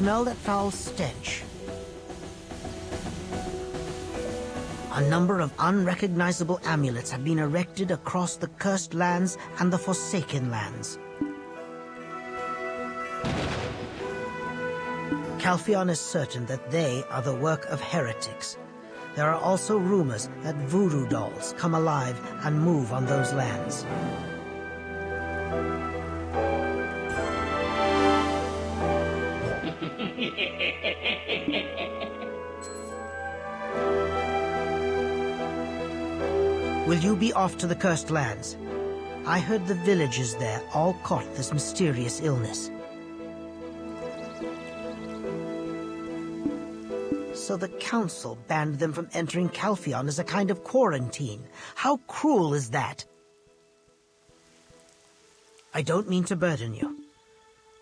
smell that foul stench. A number of unrecognizable amulets have been erected across the Cursed Lands and the Forsaken Lands. Calpheon is certain that they are the work of heretics. There are also rumors that voodoo dolls come alive and move on those lands. Will you be off to the Cursed Lands? I heard the villagers there all caught this mysterious illness. So the Council banned them from entering Calpheon as a kind of quarantine. How cruel is that? I don't mean to burden you,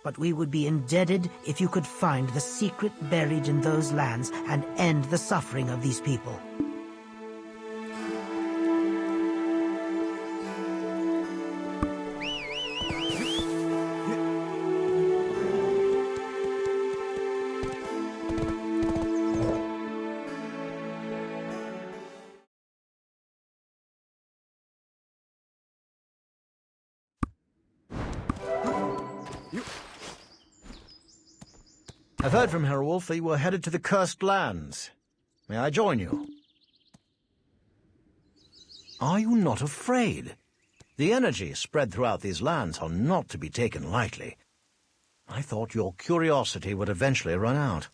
but we would be indebted if you could find the secret buried in those lands and end the suffering of these people. I've heard from Herewolf that you were headed to the Cursed Lands. May I join you? Are you not afraid? The energy spread throughout these lands are not to be taken lightly. I thought your curiosity would eventually run out.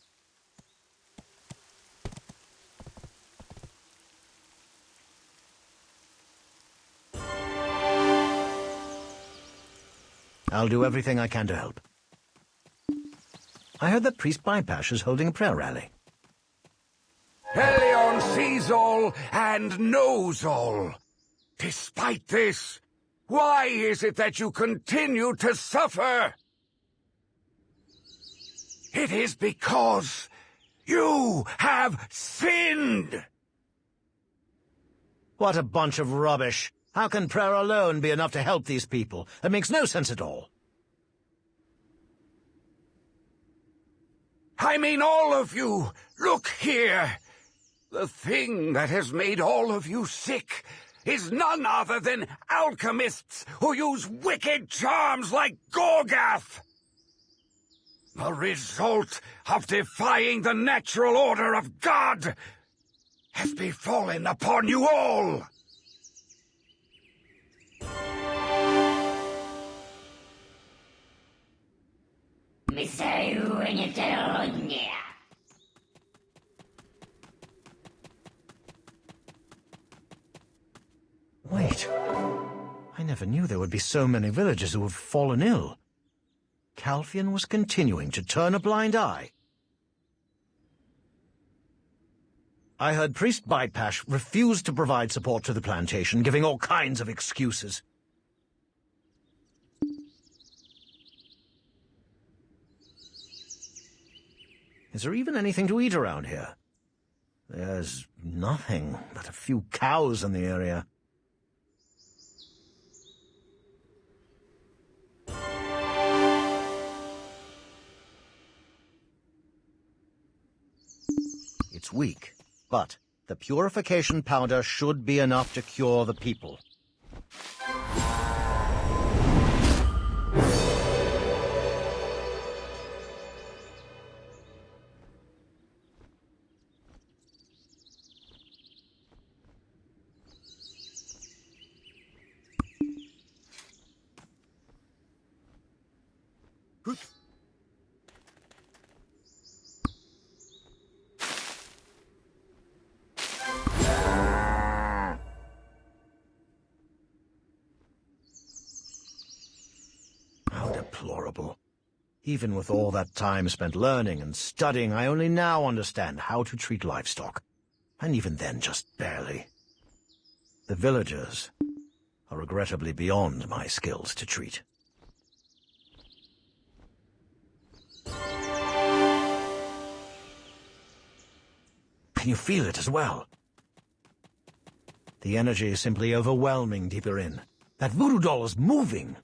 I'll do everything I can to help. I heard that Priest Bypash is holding a prayer rally. Helion sees all and knows all. Despite this, why is it that you continue to suffer? It is because you have sinned. What a bunch of rubbish. How can prayer alone be enough to help these people? That makes no sense at all. I mean all of you. Look here. The thing that has made all of you sick is none other than alchemists who use wicked charms like Gorgath. The result of defying the natural order of God has befallen upon you all. Wait. I never knew there would be so many villagers who have fallen ill. Calpheon was continuing to turn a blind eye. I heard Priest Bypash refused to provide support to the plantation, giving all kinds of excuses. Is there even anything to eat around here? There's nothing but a few cows in the area. It's weak, but the purification powder should be enough to cure the people. How deplorable. Even with all that time spent learning and studying, I only now understand how to treat livestock. And even then, just barely. The villagers are regrettably beyond my skills to treat. Can you feel it as well? The energy is simply overwhelming deeper in. That voodoo doll is moving.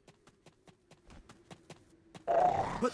But...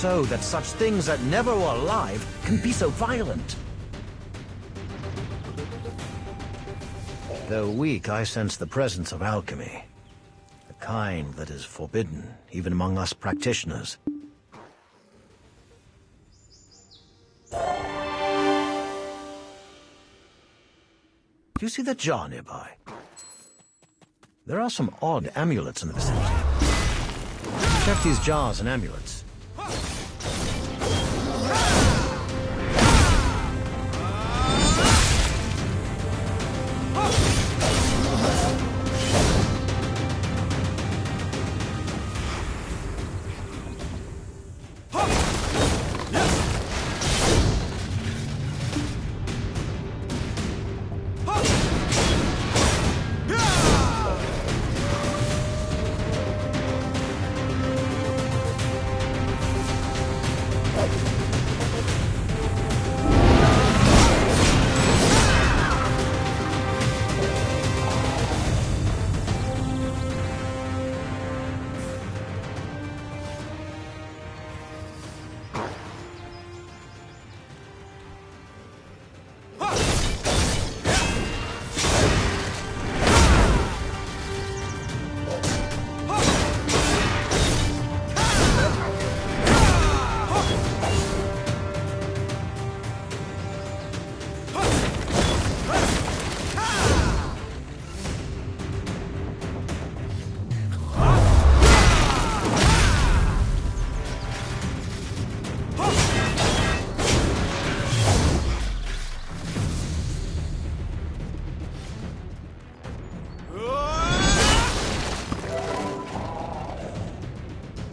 so that such things that never were alive can be so violent? Though weak, I sense the presence of alchemy. The kind that is forbidden, even among us practitioners. Do you see that jar nearby? There are some odd amulets in the vicinity. Check these jars and amulets.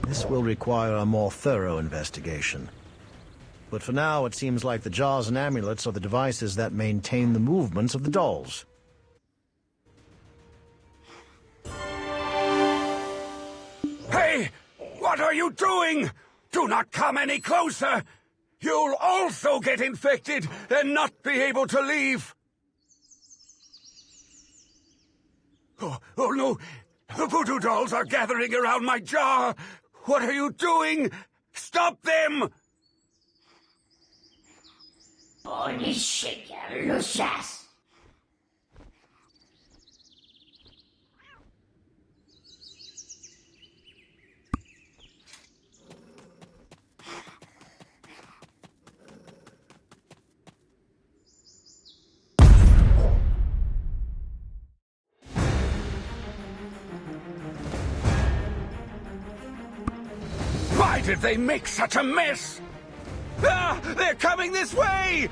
This will require a more thorough investigation. But for now, it seems like the jars and amulets are the devices that maintain the movements of the dolls. Hey! What are you doing? Do not come any closer! You'll also get infected and not be able to leave! Oh no! The voodoo dolls are gathering around my jar! What are you doing? Stop them! Why did they make such a mess? Ah! They're coming this way!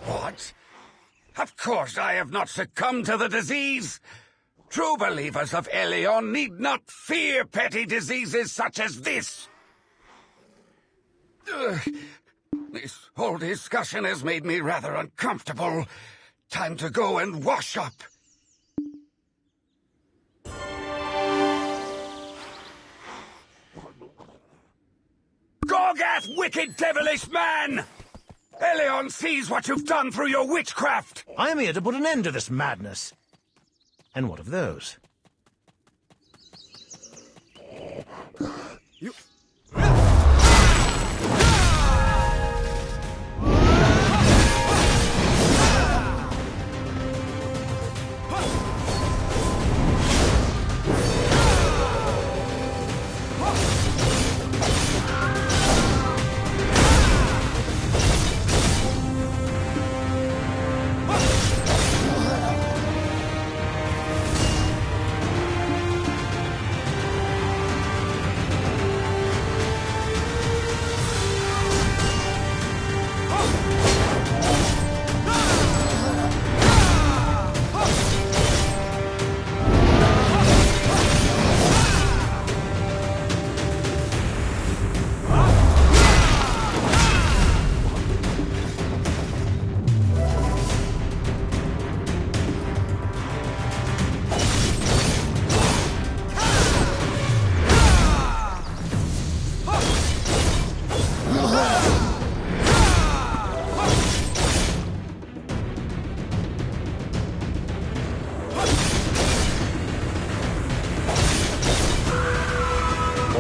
What? Of course I have not succumbed to the disease. True believers of Eleon need not fear petty diseases such as this. This whole discussion has made me rather uncomfortable. Time to go and wash up. Gorgath, wicked devilish man! Eleon sees what you've done through your witchcraft! I am here to put an end to this madness. And what of those? You...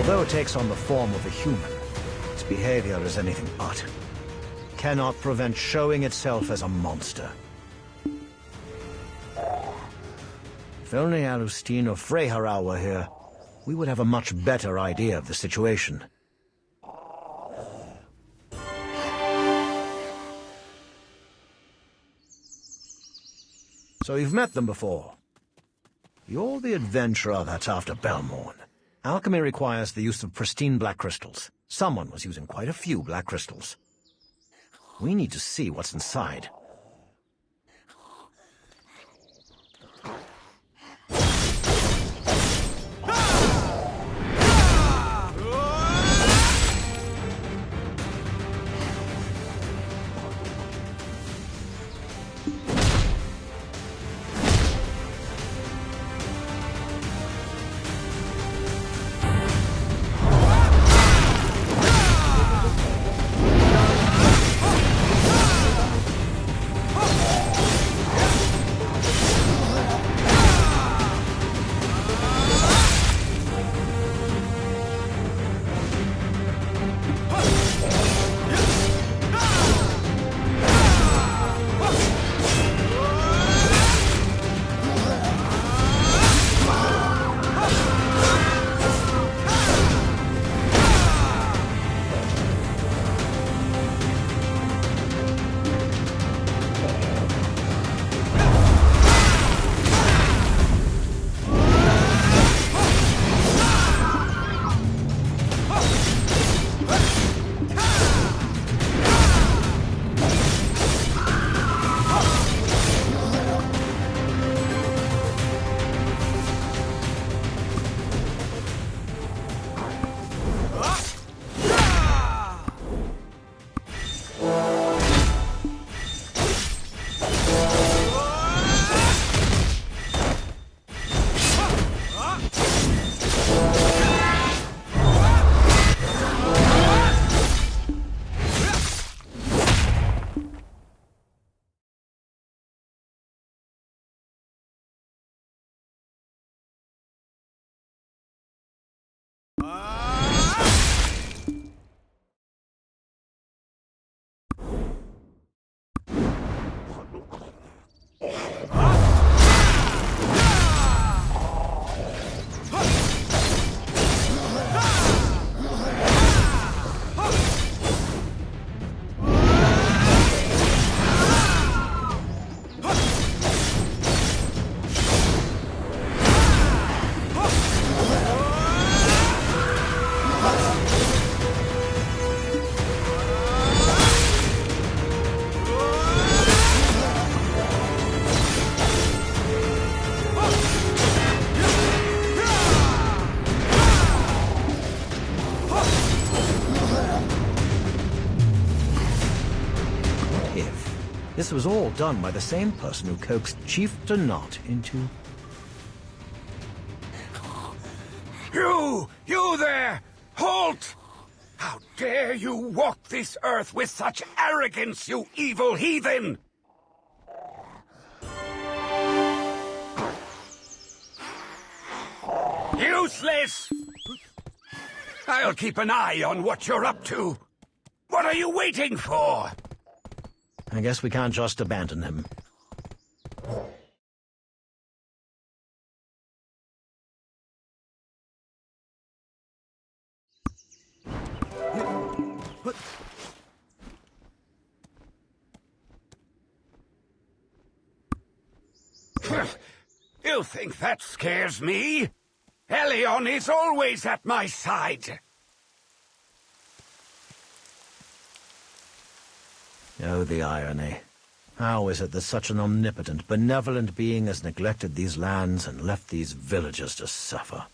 Although it takes on the form of a human, its behavior is anything but. Cannot prevent showing itself as a monster. If only Alustin or Freyharau were here, we would have a much better idea of the situation. So you've met them before. You're the adventurer that's after Belmorn. Alchemy requires the use of pristine black crystals. Someone was using quite a few black crystals. We need to see what's inside. This was all done by the same person who coaxed Chief Donat into... You there! Halt! How dare you walk this earth with such arrogance, you evil heathen! Useless! I'll keep an eye on what you're up to. What are you waiting for? I guess we can't just abandon him. You think that scares me? Elion is always at my side. Oh, the irony. How is it that such an omnipotent, benevolent being has neglected these lands and left these villagers to suffer?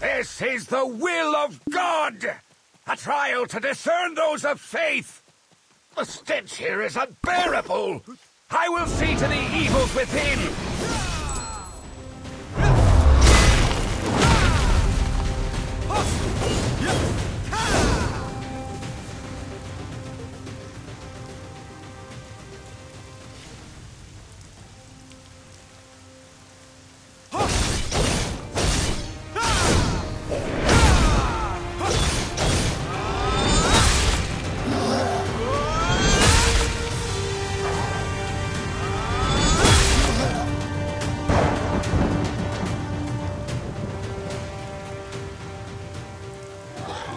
This is the will of God! A trial to discern those of faith! The stench here is unbearable! I will see to the evils within!